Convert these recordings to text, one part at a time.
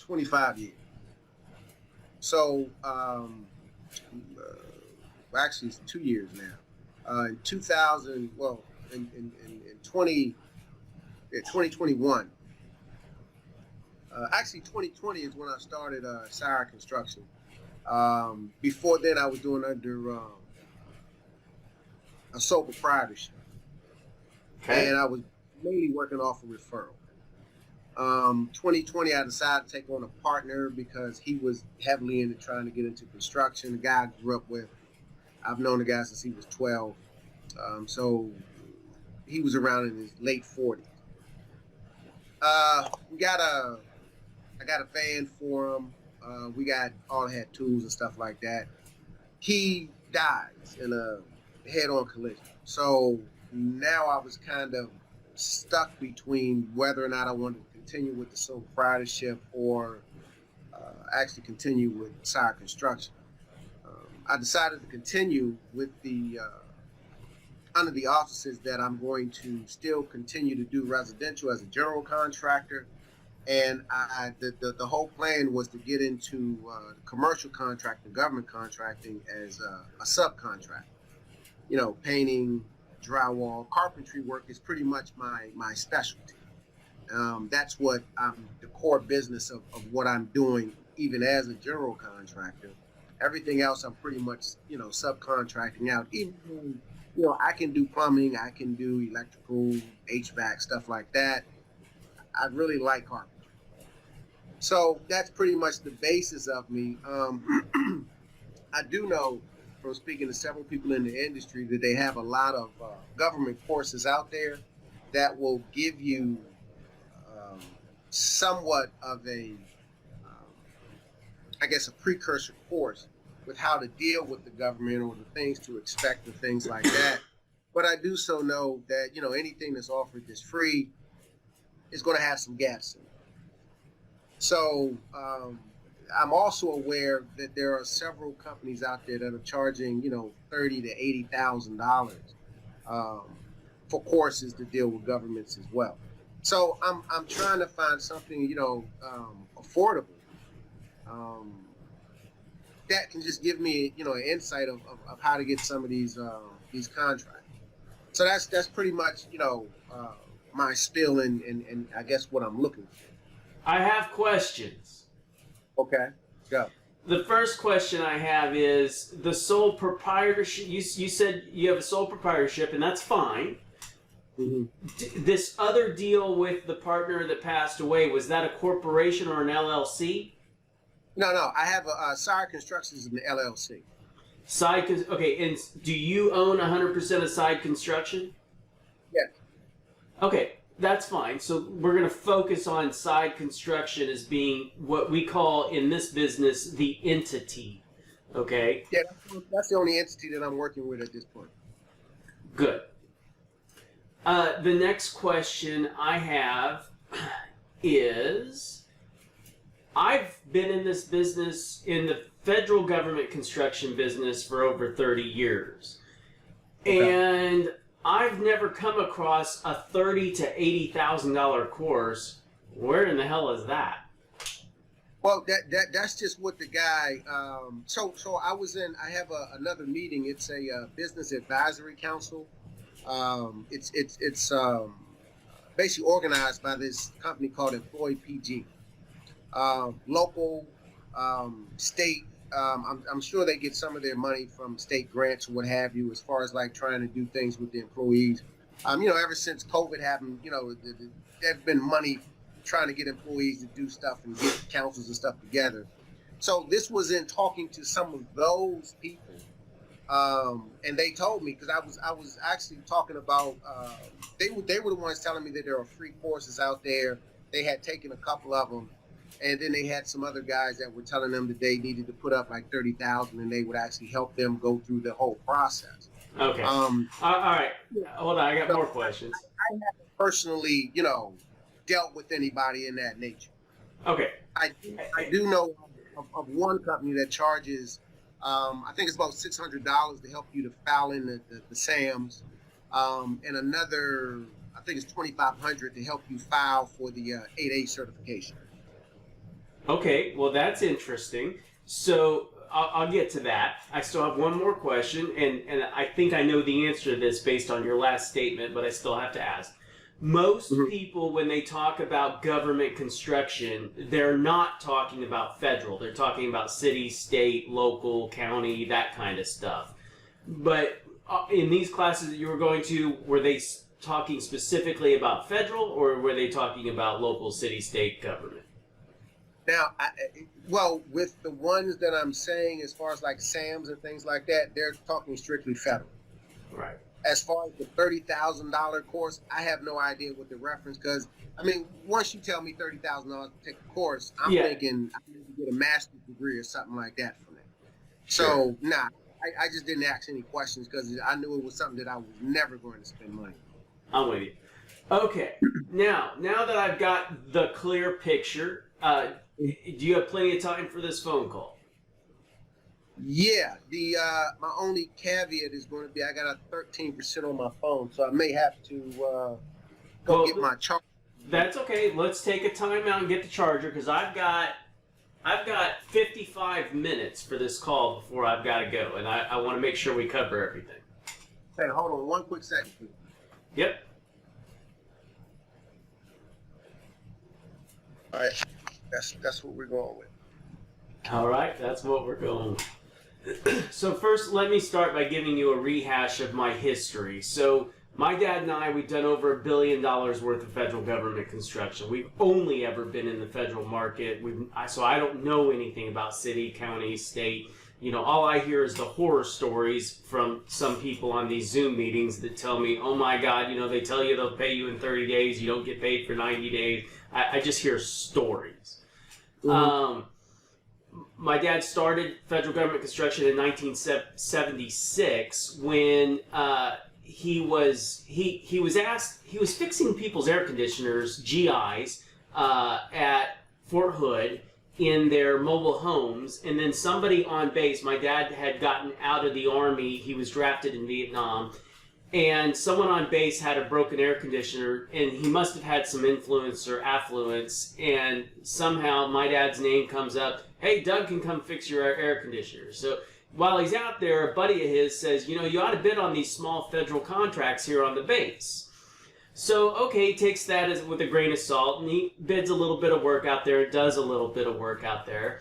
25 years. So, actually, it's 2 years now. In 2000, well, in 2021. Actually, 2020 is when I started Sire Construction. Before then, I was doing under a sole proprietorship, Okay. and I was mainly working off a referral. 2020, I decided to take on a partner because he was heavily into trying to get into construction. The guy I grew up with, I've known the guy since he was 12. So he was around in his late 40s. I got a van for him. We got all had tools and stuff like that. He dies in a head-on collision. So now I was kind of stuck between whether or not I wanted to continue with the sole proprietorship or actually continue with Sire Construction. I decided to continue with the under the auspices that I'm going to still continue to do residential as a general contractor. And the whole plan was to get into commercial contracting, government contracting as a subcontract. You know, painting, drywall, carpentry work is pretty much my specialty. That's what the core business of what I'm doing, even as a general contractor. Everything else, I'm pretty much, subcontracting out. Even, I can do plumbing, I can do electrical, HVAC, stuff like that. I really like carpentry. So that's pretty much the basis of me. I do know from speaking to several people in the industry that they have a lot of government courses out there that will give you somewhat of I guess, a precursor course with how to deal with the government or the things to expect and things like that. But I do so know that, anything that's offered that's free is going to have some gaps in it. So I'm also aware that there are several companies out there that are charging, $30,000 to $80,000 for courses to deal with governments as well. So I'm trying to find something, affordable that can just give me, an insight of how to get some of these contracts. So that's pretty much, my spill and I guess what I'm looking for. I have questions. Okay, go. The first question I have is the sole proprietorship. You said you have a sole proprietorship, and that's fine. Mm-hmm. This other deal with the partner that passed away, was that a corporation or an LLC? No. I have a Sire Constructions in the LLC. Okay, and do you own 100% of Side Construction? Yes. Okay, that's fine. So we're going to focus on Side Construction as being what we call in this business the entity. Okay? Yeah, that's the only entity that I'm working with at this point. Good. The next question I have is, I've been in this business, in the federal government construction business, for over 30 years. Okay. And I've never come across a $30,000 to $80,000 course. Where in the hell is that? Well, that's just what the guy. So I have another meeting. It's a business advisory council. It's basically organized by this company called Employee PG. Local, state. I'm sure they get some of their money from state grants or what have you, as far as like trying to do things with the employees. Ever since COVID happened, there's been money trying to get employees to do stuff and get councils and stuff together. So this was in talking to some of those people, and they told me, because I was actually talking about they were the ones telling me that there are free courses out there. They had taken a couple of them. And then they had some other guys that were telling them that they needed to put up like $30,000, and they would actually help them go through the whole process. Okay. All right. Hold on. I got more questions. I haven't personally, dealt with anybody in that nature. Okay. I do know of one company that charges, I think it's about $600 to help you to file in the SAMs, and another, I think it's $2,500 to help you file for the 8A certification. Okay, well, that's interesting. So I'll get to that. I still have one more question, and I think I know the answer to this based on your last statement, but I still have to ask. Most Mhm. people, when they talk about government construction, they're not talking about federal. They're talking about city, state, local, county, that kind of stuff. But in these classes that you were going to, were they talking specifically about federal, or were they talking about local, city, state government? Now, well, with the ones that I'm saying, as far as like SAMs and things like that, they're talking strictly federal. Right. As far as the $30,000 course, I have no idea what the reference, because I mean, once you tell me $30,000 to take a course, I'm Yeah. thinking I need to get a master's degree or something like that from it. Sure. So, nah, I just didn't ask any questions because I knew it was something that I was never going to spend money on. I'm with you. Okay. Now that I've got the clear picture, do you have plenty of time for this phone call? Yeah, the my only caveat is going to be I got a 13% on my phone, so I may have to go get my charger. That's okay. Let's take a time out and get the charger, because I've got 55 minutes for this call before I've got to go, and I want to make sure we cover everything. Hey, hold on one quick second, please. Yep. All right, that's what we're going with. All right, that's what we're going with. So first, let me start by giving you a rehash of my history. So my dad and I, we've done over $1 billion worth of federal government construction. We've only ever been in the federal market. So I don't know anything about city, county, state. You know, all I hear is the horror stories from some people on these Zoom meetings that tell me, oh my God, you know, they tell you they'll pay you in 30 days. You don't get paid for 90 days. I just hear stories. Mm-hmm. My dad started federal government construction in 1976 when he was fixing people's air conditioners, GIs, at Fort Hood in their mobile homes, and then somebody on base, my dad had gotten out of the Army, he was drafted in Vietnam, and someone on base had a broken air conditioner, and he must have had some influence or affluence, and somehow my dad's name comes up, hey, Doug can come fix your air conditioner. So while he's out there, a buddy of his says, you know, you ought to bid on these small federal contracts here on the base. So, okay, he takes that with a grain of salt, and he bids a little bit of work out there, does a little bit of work out there.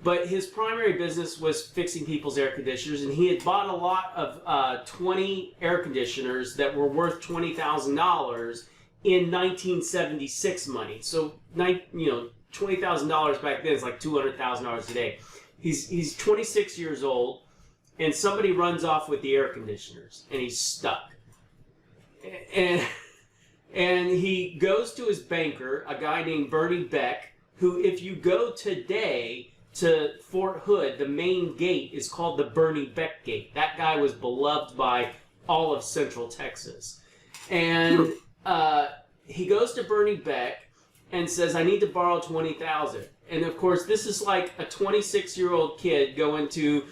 But his primary business was fixing people's air conditioners, and he had bought a lot of 20 air conditioners that were worth $20,000 in 1976 money. So, $20,000 back then is like $200,000 today. He's 26 years old, and somebody runs off with the air conditioners, and he's stuck. And he goes to his banker, a guy named Bernie Beck, who, if you go today to Fort Hood, the main gate is called the Bernie Beck Gate. That guy was beloved by all of Central Texas. And he goes to Bernie Beck and says, I need to borrow $20,000. And of course, this is like a 26-year-old kid going to,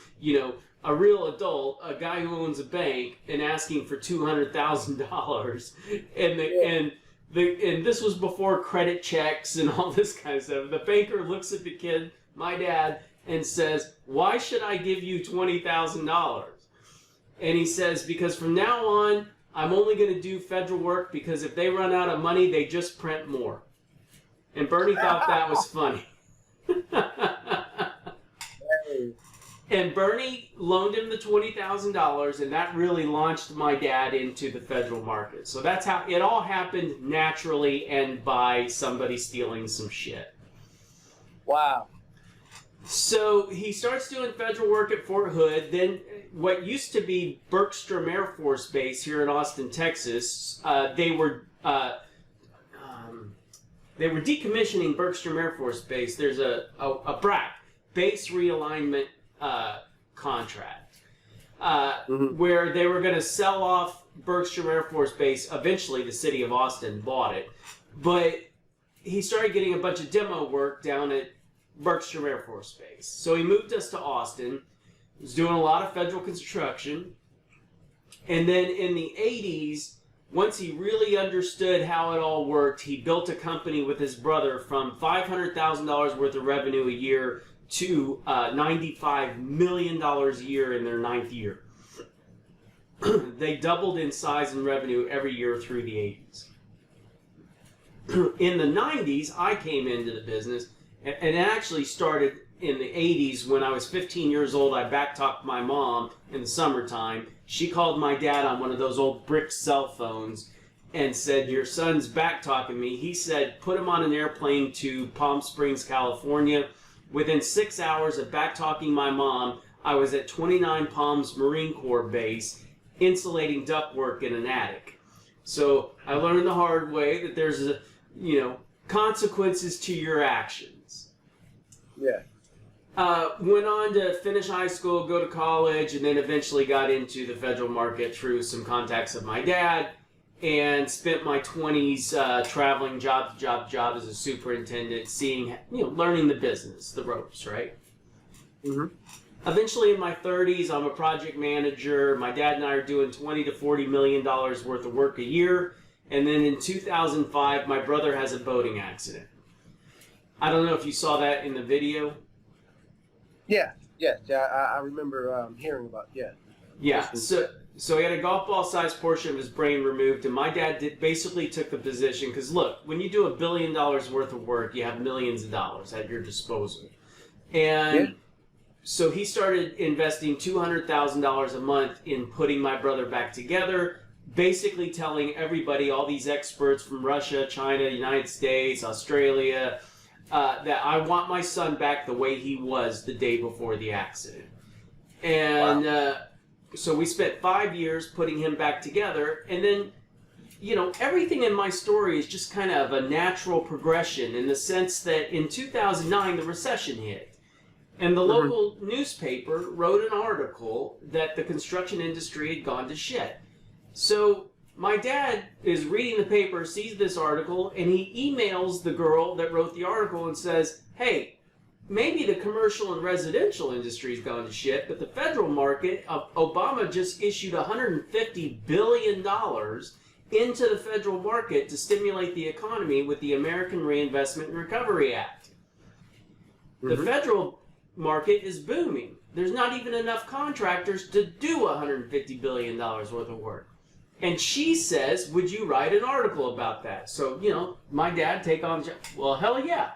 a real adult, a guy who owns a bank, and asking for $200,000. And this was before credit checks and all this kind of stuff. The banker looks at the kid, my dad, and says, why should I give you $20,000? And he says, because from now on, I'm only going to do federal work because if they run out of money, they just print more. And Bernie thought that was funny. And Bernie loaned him the $20,000, and that really launched my dad into the federal market. So that's how it all happened, naturally and by somebody stealing some shit. Wow. So he starts doing federal work at Fort Hood. Then what used to be Bergstrom Air Force Base here in Austin, Texas, they were decommissioning Bergstrom Air Force Base. There's a BRAC, Base Realignment contract, where they were going to sell off Bergstrom Air Force Base. Eventually, the city of Austin bought it. But he started getting a bunch of demo work down at Bergstrom Air Force Base. So he moved us to Austin, was doing a lot of federal construction. And then in the 80s, once he really understood how it all worked, he built a company with his brother from $500,000 worth of revenue a year to $95 million a year in their 9th year. They doubled in size and revenue every year through the 80s. In the 90s, I came into the business, and it actually started in the 80s. When I was 15 years old, I backtalked my mom in the summertime. She called my dad on one of those old brick cell phones and said, "Your son's backtalking me." He said, put him on an airplane to Palm Springs, California. Within 6 hours of backtalking my mom, I was at 29 Palms Marine Corps Base, insulating ductwork in an attic. So I learned the hard way that there's consequences to your actions. Yeah. Went on to finish high school, go to college, and then eventually got into the federal market through some contacts of my dad, and spent my 20s traveling job to job as a superintendent, learning the business, the ropes, right? Mm-hmm. Eventually, in my 30s, I'm a project manager. My dad and I are doing $20 to $40 million worth of work a year. And then in 2005, my brother has a boating accident. I don't know if you saw that in the video. Yeah. I remember hearing about. Yeah. Yeah. So he had a golf ball sized portion of his brain removed, and my dad basically took the position, because look, when you do $1 billion worth of work, you have millions of dollars at your disposal. And so he started investing $200,000 a month in putting my brother back together, basically telling everybody, all these experts from Russia, China, United States, Australia, that I want my son back the way he was the day before the accident. And so we spent 5 years putting him back together. And then, everything in my story is just kind of a natural progression, in the sense that in 2009, the recession hit. And the local newspaper wrote an article that the construction industry had gone to shit. So my dad is reading the paper, sees this article, and he emails the girl that wrote the article and says, "Hey, maybe the commercial and residential industry's gone to shit, but the federal market, Obama just issued $150 billion into the federal market to stimulate the economy with the American Reinvestment and Recovery Act. The federal market is booming. There's not even enough contractors to do $150 billion worth of work." And she says, "Would you write an article about that?" So, my dad well, hell yeah.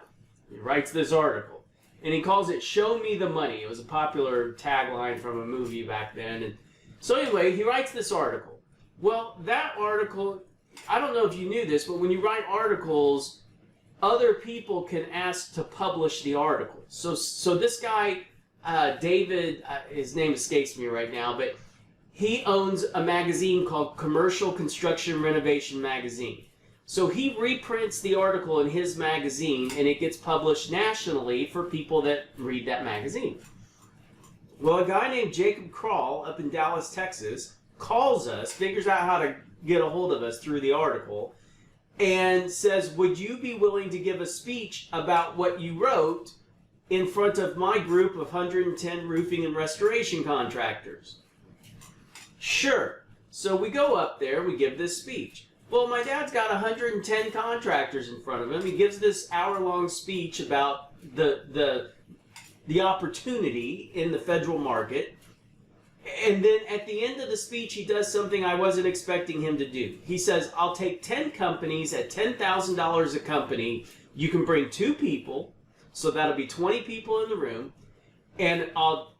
He writes this article. And he calls it "Show Me the Money." It was a popular tagline from a movie back then. And so anyway, he writes this article. Well, that article, I don't know if you knew this, but when you write articles, other people can ask to publish the article. So this guy, David, his name escapes me right now, but he owns a magazine called Commercial Construction Renovation Magazine. So he reprints the article in his magazine, and it gets published nationally for people that read that magazine. Well, a guy named Jacob Kroll up in Dallas, Texas, calls us, figures out how to get a hold of us through the article, and says, "Would you be willing to give a speech about what you wrote in front of my group of 110 roofing and restoration contractors?" Sure. So we go up there, we give this speech. Well, my dad's got 110 contractors in front of him. He gives this hour-long speech about the opportunity in the federal market. And then at the end of the speech, he does something I wasn't expecting him to do. He says, "I'll take 10 companies at $10,000 a company. You can bring 2 people, so that'll be 20 people in the room, and I'll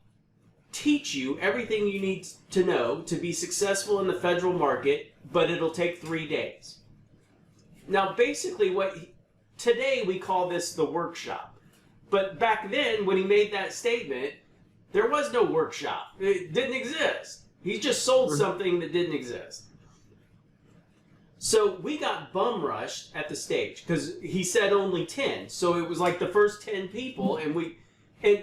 teach you everything you need to know to be successful in the federal market, but it'll take 3 days." Now, basically, today we call this the workshop. But back then, when he made that statement, there was no workshop. It didn't exist. He just sold something that didn't exist. So we got bum rushed at the stage because he said only 10. So it was like the first 10 people, and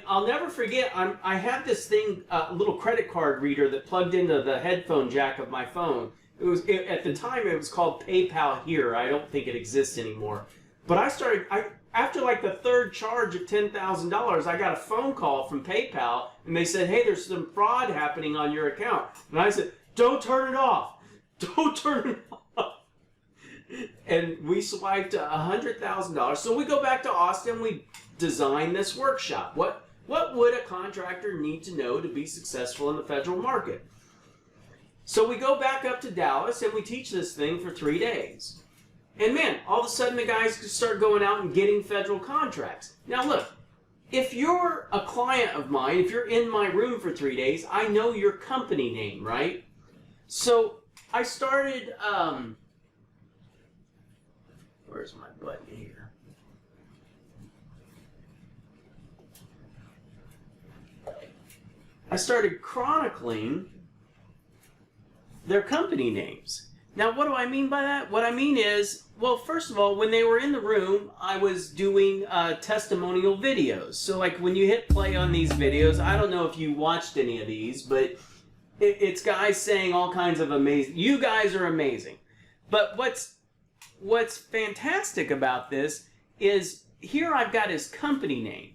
I'll never forget, I had this thing, a little credit card reader that plugged into the headphone jack of my phone. At the time, it was called PayPal Here. I don't think it exists anymore. But after like the third charge of $10,000, I got a phone call from PayPal, and they said, "Hey, there's some fraud happening on your account." And I said, "Don't turn it off. Don't turn it off." And we swiped $100,000. So we go back to Austin. We design this workshop. What would a contractor need to know to be successful in the federal market? So we go back up to Dallas and we teach this thing for 3 days. And man, all of a sudden the guys start going out and getting federal contracts. Now look, if you're a client of mine, if you're in my room for 3 days, I know your company name, right? So I started, where's my button here? I started chronicling their company names. Now, what do I mean by that? What I mean is, well, first of all, when they were in the room, I was doing testimonial videos. So, like, when you hit play on these videos, I don't know if you watched any of these, but it's guys saying all kinds of amazing, you guys are amazing. But what's fantastic about this is here I've got his company name,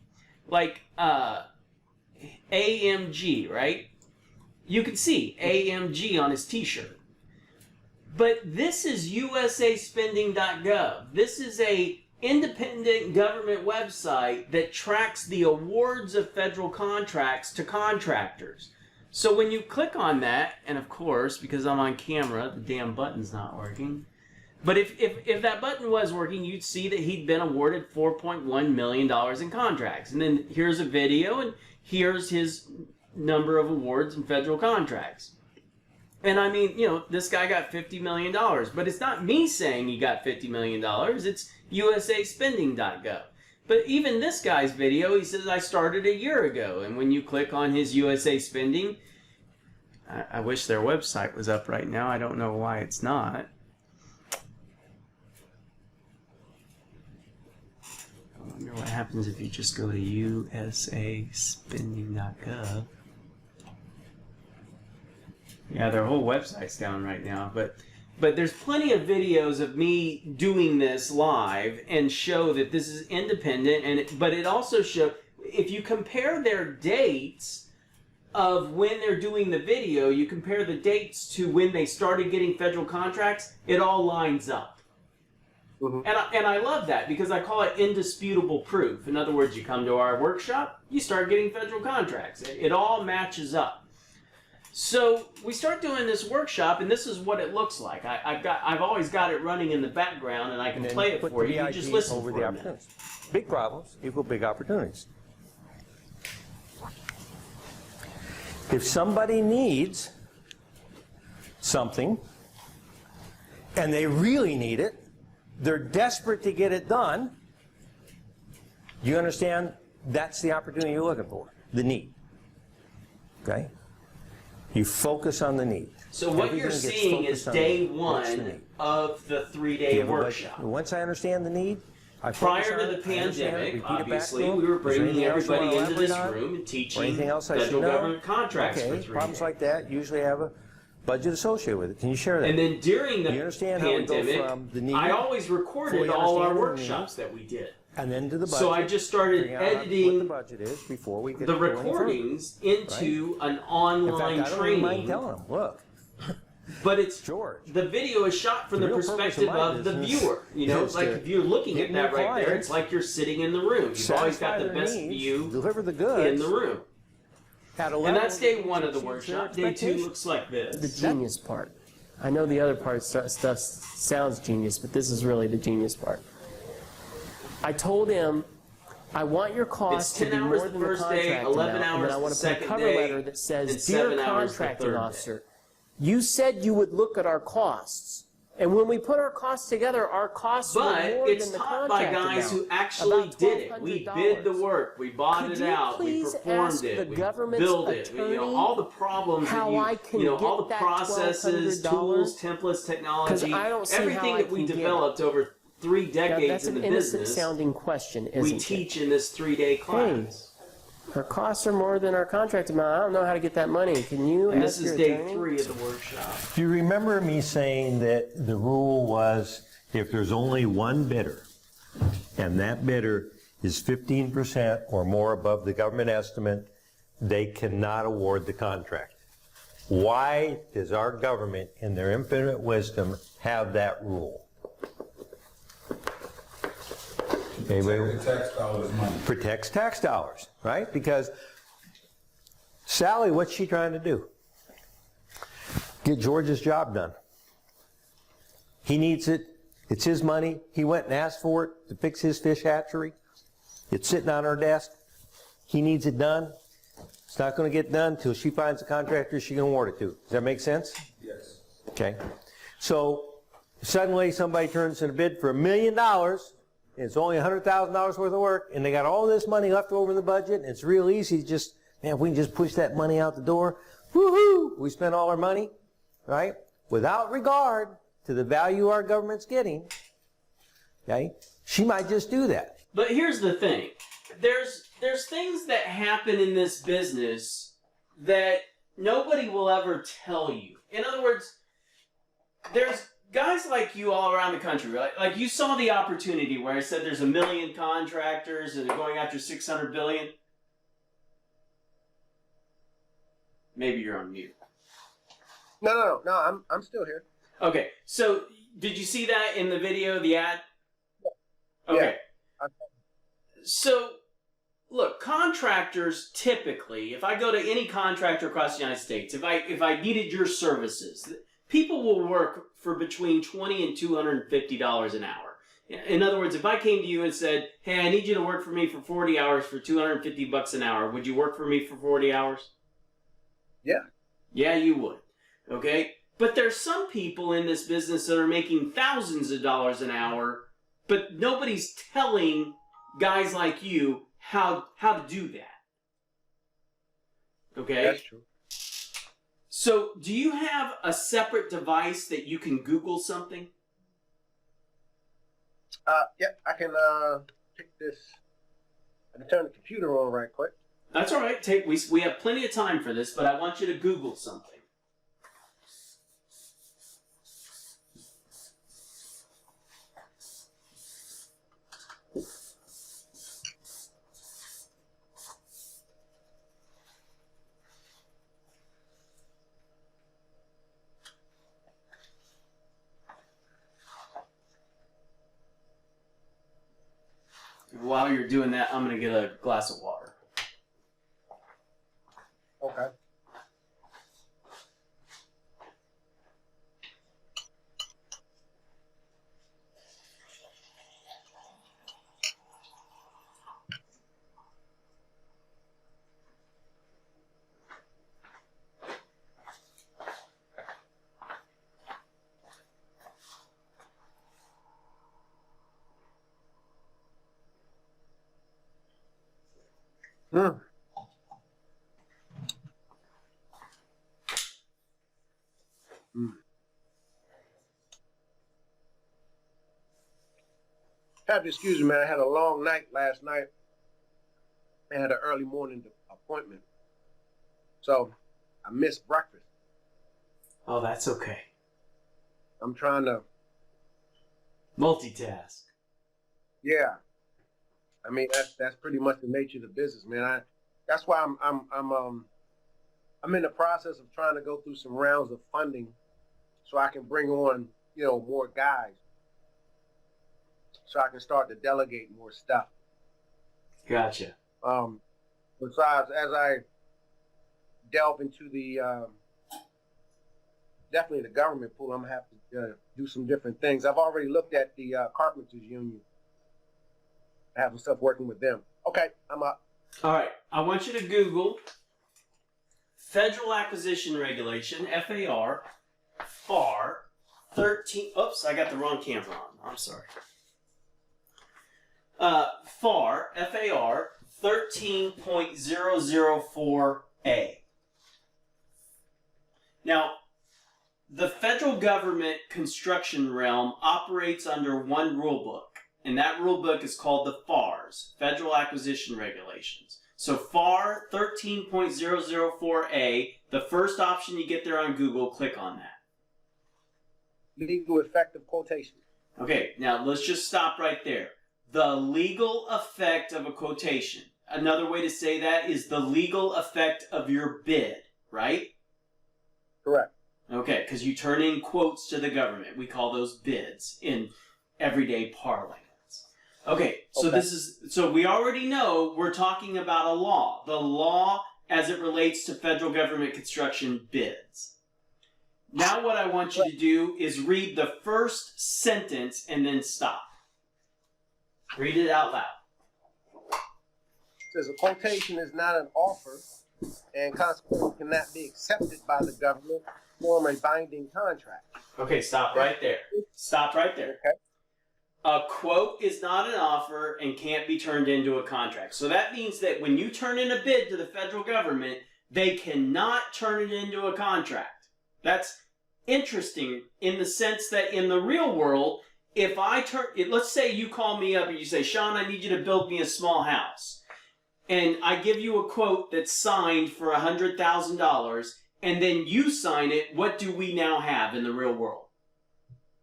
like AMG, right? You can see AMG on his t-shirt. But this is usaspending.gov. This is a independent government website that tracks the awards of federal contracts to contractors. So when you click on that, and of course, because I'm on camera, the damn button's not working. But if that button was working, you'd see that he'd been awarded $4.1 million in contracts. And then here's a video, and here's his number of awards and federal contracts. And I mean, you know, this guy got $50 million, but it's not me saying he got $50 million, it's usaspending.gov. But even this guy's video, he says, I started a year ago. And when you click on his USA Spending, I wish their website was up right now. I don't know why it's not. I wonder what happens if you just go to usaspending.gov. Yeah, their whole website's down right now, but there's plenty of videos of me doing this live and show that this is independent, but it also shows, if you compare their dates of when they're doing the video, you compare the dates to when they started getting federal contracts, it all lines up. Mm-hmm. And I love that because I call it indisputable proof. In other words, you come to our workshop, you start getting federal contracts. It all matches up. So we start doing this workshop, and this is what it looks like. I've always got it running in the background, and I can play it for you. You just listen for a minute. Big problems equal big opportunities. If somebody needs something, and they really need it, they're desperate to get it done, you understand? That's the opportunity you're looking for, the need. Okay? You focus on the need. So what you're seeing is day one of the 3-day workshop. Once I understand the need, prior to the pandemic, obviously, we were bringing everybody into this room and teaching federal government contracts for 3 days. Problems like that usually have a budget associated with it. Can you share that? And then during the pandemic, I always recorded all our workshops that we did. And then to the budget. So I just started editing the budget is before we get the recordings into an online training. I don't mind telling them, look. But it's the video is shot from the perspective of the viewer. You know, it's like if you're looking at that right there, it's like you're sitting in the room. You've always got the best view deliver the goods in the room. And that's day one of the workshop. Day two looks like this. The genius part. I know the other part stuff sounds genius, but this is really the genius part. I told him, I want your cost to be more than the contract amount, and then I want to put a cover letter that says, Dear Contracting Officer, you said you would look at our costs. And when we put our costs together, our costs were more than the contract amount. But it's taught by guys who actually did it. We did the work. We bought it out. We performed it. We built it. You know, all the problems that all the processes, tools, templates, technology, everything that we developed over 3 decades in the business. That's an innocent-sounding question, isn't it? We teach in this 3-day class. Our costs are more than our contract amount. I don't know how to get that money. Can you And this is day 3 of the workshop. Do you remember me saying that the rule was if there's only one bidder, and that bidder is 15% or more above the government estimate, they cannot award the contract? Why does our government, in their infinite wisdom, have that rule? Anybody? Tax dollars money. Protects tax dollars, right? Because Sally, what's she trying to do? Get George's job done. He needs it. It's his money. He went and asked for it to fix his fish hatchery. It's sitting on her desk. He needs it done. It's not going to get done until she finds a contractor she can award it to. Does that make sense? Yes. Okay. So suddenly somebody turns in a bid for $1 million, and it's only $100,000 worth of work, and they got all this money left over in the budget, and it's real easy to just, man, we can just push that money out the door. Woohoo! We spent all our money, right? Without regard to the value our government's getting, okay? She might just do that. But here's the thing. There's things that happen in this business that nobody will ever tell you. In other words, there's guys like you all around the country, right? Like you saw the opportunity where I said there's 1 million contractors and they're going after 600 billion. Maybe you're on mute. No, I'm still here. Okay, so did you see that in the video, the ad? Okay. Yeah. So, look, contractors typically, if I go to any contractor across the United States, if I needed your services, people will work for between $20 and $250 an hour. In other words, if I came to you and said, hey, I need you to work for me for 40 hours for $250 an hour, would you work for me for 40 hours? Yeah. Yeah, you would. Okay? But there's some people in this business that are making thousands of dollars an hour, but nobody's telling guys like you how to do that. Okay? That's true. So, do you have a separate device that you can Google something? Yeah, I can pick this. I can turn the computer on right quick. That's all right. We have plenty of time for this, but I want you to Google something. While you're doing that, I'm going to get a glass of water. Okay. Hmm. Have to excuse me, man. I had a long night last night. I had an early morning appointment. So I missed breakfast. Oh, that's okay. I'm trying to, Multitask. yeah. I mean, that's pretty much the nature of the business, man. That's why I'm in the process of trying to go through some rounds of funding so I can bring on, more guys. So I can start to delegate more stuff. Gotcha. Besides, as I delve into the definitely the government pool, I'm gonna have to do some different things. I've already looked at the Carpenters Union. I have some stuff working with them. Okay, I'm up. All right. I want you to Google Federal Acquisition Regulation, FAR, FAR 13. Oops, I got the wrong camera on. I'm sorry. FAR 13.004A. Now, the federal government construction realm operates under one rule book, and that rule book is called the FARs, Federal Acquisition Regulations. So FAR 13.004A, the first option you get there on Google, click on that. Legal effective quotation. Okay, now let's just stop right there. The legal effect of a quotation. Another way to say that is the legal effect of your bid, right? Correct. Okay, because you turn in quotes to the government. We call those bids in everyday parlance. Okay, so Okay. so we already know we're talking about a law. The law as it relates to federal government construction bids. Now what I want you to do is read the first sentence and then stop. Read it out loud. It says a quotation is not an offer and consequently cannot be accepted by the government to form a binding contract. Okay, stop right there. Stop right there. Okay. A quote is not an offer and can't be turned into a contract. So that means that when you turn in a bid to the federal government, they cannot turn it into a contract. That's interesting in the sense that in the real world, if I let's say you call me up and you say, Sean, I need you to build me a small house. And I give you a quote that's signed for $100,000, and then you sign it, what do we now have in the real world?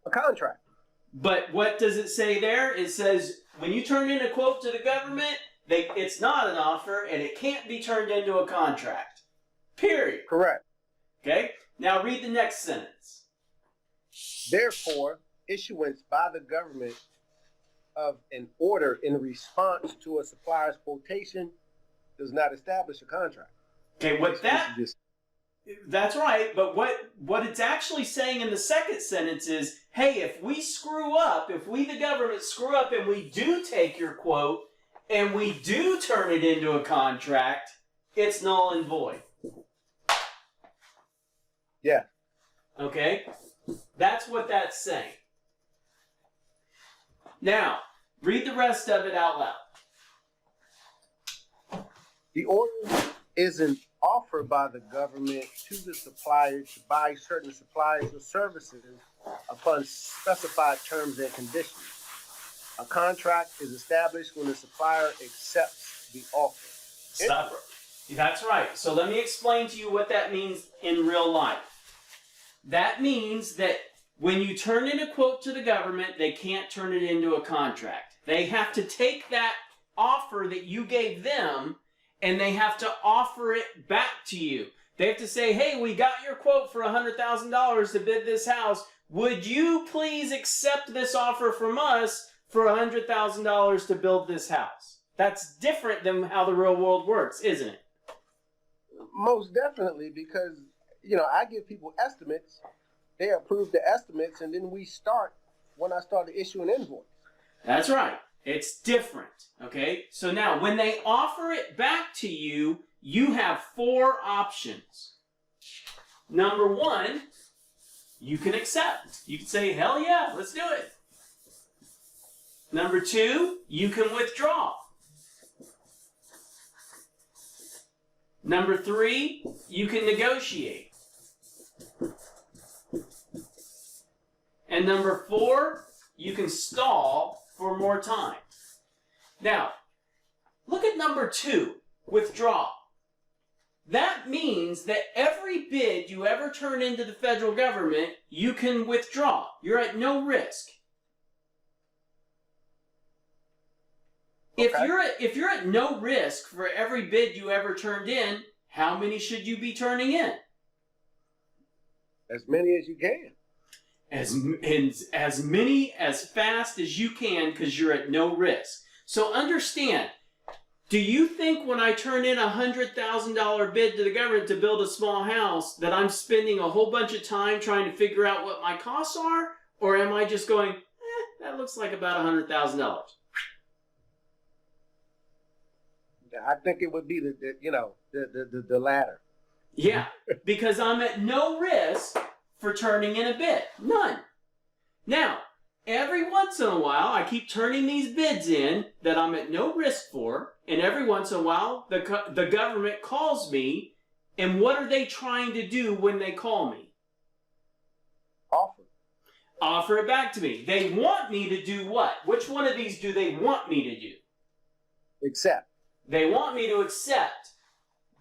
A contract. But what does it say there? It says, when you turn in a quote to the government, it's not an offer, and it can't be turned into a contract. Period. Correct. Okay? Now read the next sentence. Therefore, issuance by the government of an order in response to a supplier's quotation does not establish a contract. Okay, that's right, but what it's actually saying in the second sentence is, hey, if we screw up, if we the government screw up and we do take your quote and we do turn it into a contract, it's null and void. Yeah. Okay? That's what that's saying. Now, read the rest of it out loud. The order is an offer by the government to the supplier to buy certain supplies or services upon specified terms and conditions. A contract is established when the supplier accepts the offer. Stop. That's right. So let me explain to you what that means in real life. That means that when you turn in a quote to the government, they can't turn it into a contract. They have to take that offer that you gave them and they have to offer it back to you. They have to say, hey, we got your quote for $100,000 to bid this house. Would you please accept this offer from us for $100,000 to build this house? That's different than how the real world works, isn't it? Most definitely, because, I give people estimates, they approve the estimates, and then when I start to issue an invoice. That's right. It's different, okay? So now, when they offer it back to you, you have 4 options. Number 1, you can accept. You can say, hell yeah, let's do it. Number 2, you can withdraw. Number 3, you can negotiate. And number 4, you can stall for more time. Now, look at number 2, withdraw. That means that every bid you ever turn into the federal government, you can withdraw. You're at no risk. Okay. If you're at no risk for every bid you ever turned in, how many should you be turning in? As many as you can. As many as fast as you can, because you're at no risk. So understand, do you think when I turn in a $100,000 bid to the government to build a small house that I'm spending a whole bunch of time trying to figure out what my costs are? Or am I just going, that looks like about $100,000? I think it would be the latter. Yeah, because I'm at no risk for turning in a bid. None. Now, every once in a while, I keep turning these bids in that I'm at no risk for, and every once in a while, the government calls me, and what are they trying to do when they call me? Offer it back to me. They want me to do what? Which one of these do they want me to do? Accept. They want me to accept.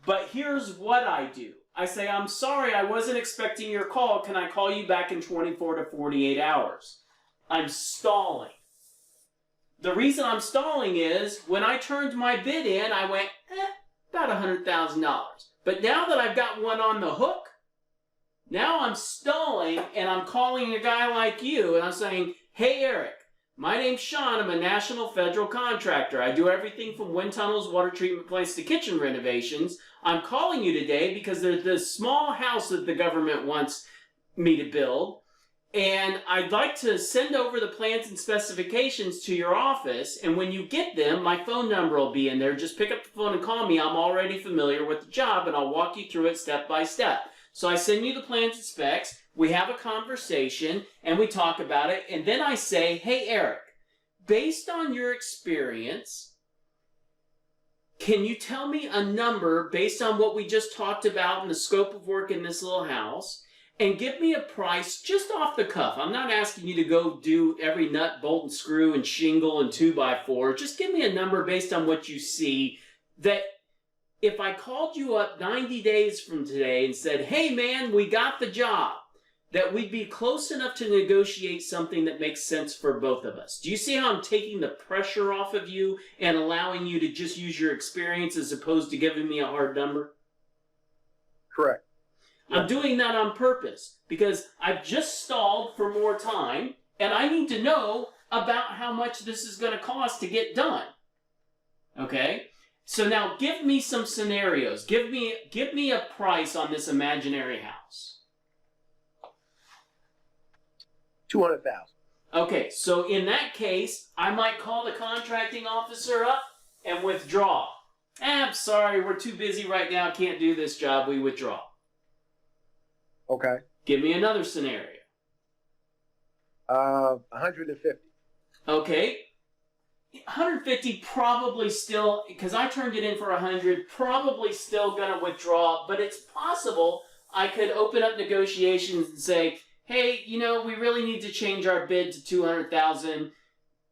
But here's what I do. I say, I'm sorry, I wasn't expecting your call. Can I call you back in 24 to 48 hours? I'm stalling. The reason I'm stalling is when I turned my bid in, I went, about $100,000. But now that I've got one on the hook, now I'm stalling and I'm calling a guy like you and I'm saying, hey, Eric, My name's Sean. I'm a national federal contractor. I do everything from wind tunnels, water treatment plants to kitchen renovations. I'm calling you today because there's this small house that the government wants me to build, and I'd like to send over the plans and specifications to your office, and when you get them, my phone number will be in there. Just pick up the phone and call me. I'm already familiar with the job, and I'll walk you through it step by step. So I send you the plans and specs, we have a conversation, and we talk about it, and then I say, hey, Eric, based on your experience, can you tell me a number based on what we just talked about and the scope of work in this little house, and give me a price just off the cuff? I'm not asking you to go do every nut, bolt, and screw, and shingle, and 2x4. Just give me a number based on what you see that if I called you up 90 days from today and said, hey man, we got the job, that we'd be close enough to negotiate something that makes sense for both of us. Do you see how I'm taking the pressure off of you and allowing you to just use your experience as opposed to giving me a hard number? Correct. I'm doing that on purpose because I've just stalled for more time and I need to know about how much this is going to cost to get done. Okay? So now give me some scenarios. Give me a price on this imaginary house. 200,000. Okay, so in that case, I might call the contracting officer up and withdraw. I'm sorry, we're too busy right now, can't do this job, we withdraw. Okay. Give me another scenario. 150. Okay. 150 probably still, because I turned it in for 100, probably still going to withdraw, but it's possible I could open up negotiations and say, hey, you know, we really need to change our bid to 200,000.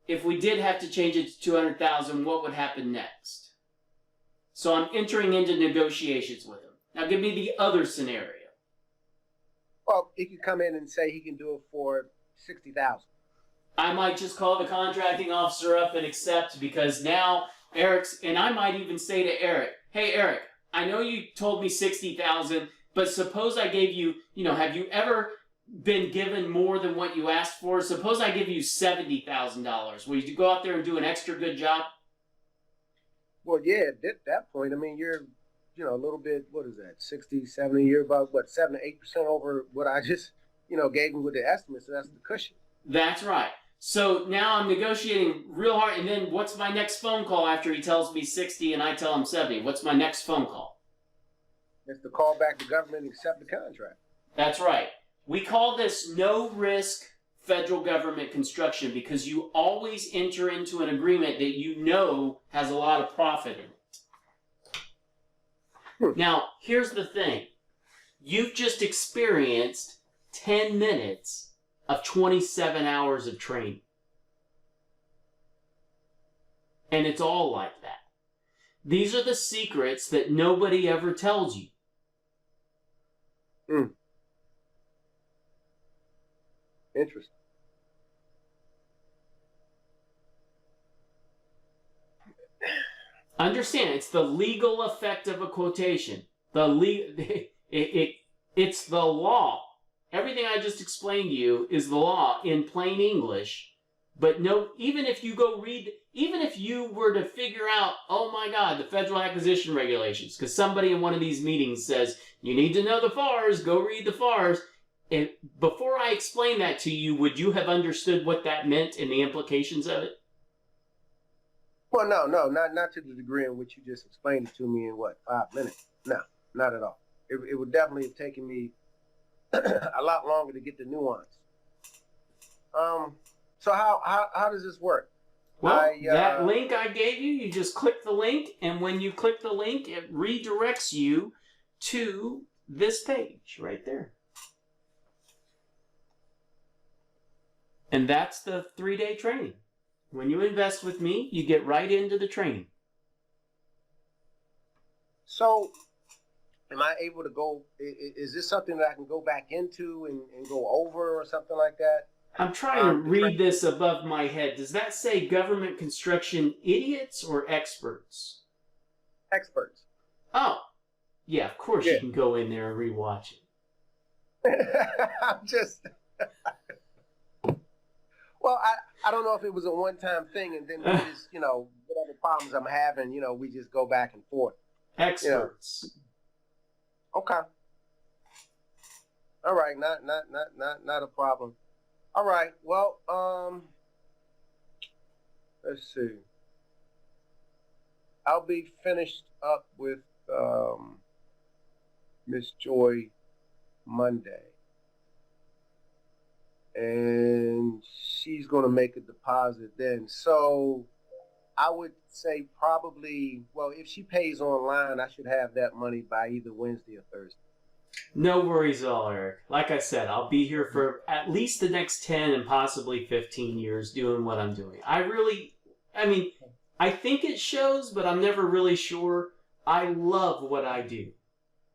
If we did have to change it to 200,000, what would happen next? So I'm entering into negotiations with him. Now give me the other scenario. Well, he could come in and say he can do it for 60,000. I might just call the contracting officer up and accept because now Eric's, and I might even say to Eric, hey Eric, I know you told me 60,000, but suppose I gave you, have you ever been given more than what you asked for? Suppose I give you $70,000. Will you go out there and do an extra good job? Well, yeah, at that point, I mean, you're, a little bit, what is that, 60, 70, you're about, 7 to 8% over what I just, gave him with the estimate, so that's the cushion. That's right. So now I'm negotiating real hard, and then what's my next phone call after he tells me 60 and I tell him 70? What's my next phone call? It's to call back the government and accept the contract. That's right. We call this no-risk federal government construction because you always enter into an agreement that you know has a lot of profit in it. Now, here's the thing. You've just experienced 10 minutes of 27 hours of training. And it's all like that. These are the secrets that nobody ever tells you. Interesting. Understand, it's the legal effect of a quotation. It's the law. Everything I just explained to you is the law in plain English. But no, even if you were to figure out, oh my God, the federal acquisition regulations, because somebody in one of these meetings says, you need to know the FARs, go read the FARs. Before I explain that to you, would you have understood what that meant and the implications of it? Well, no, not to the degree in which you just explained it to me in 5 minutes? No, not at all. It would definitely have taken me a lot longer to get the nuance. So how does this work? Well, that link I gave you, you just click the link, and when you click the link, it redirects you to this page right there. And that's the 3-day training. When you invest with me, you get right into the training. So, am I able to go, is this something that I can go back into and go over or something like that? I'm trying to read this above my head. Does that say government construction idiots or experts? Experts. Oh, yeah, of course you can go in there and rewatch it. I'm just... Well, I don't know if it was a one-time thing, and then we just, whatever problems I'm having, we just go back and forth. Experts. Okay. All right, not a problem. All right, well, let's see. I'll be finished up with Miss Joy Monday. And she's going to make a deposit then. So I would say probably, well, if she pays online, I should have that money by either Wednesday or Thursday. No worries at all, Eric. Like I said, I'll be here for at least the next 10 and possibly 15 years doing what I'm doing. I think it shows, but I'm never really sure. I love what I do.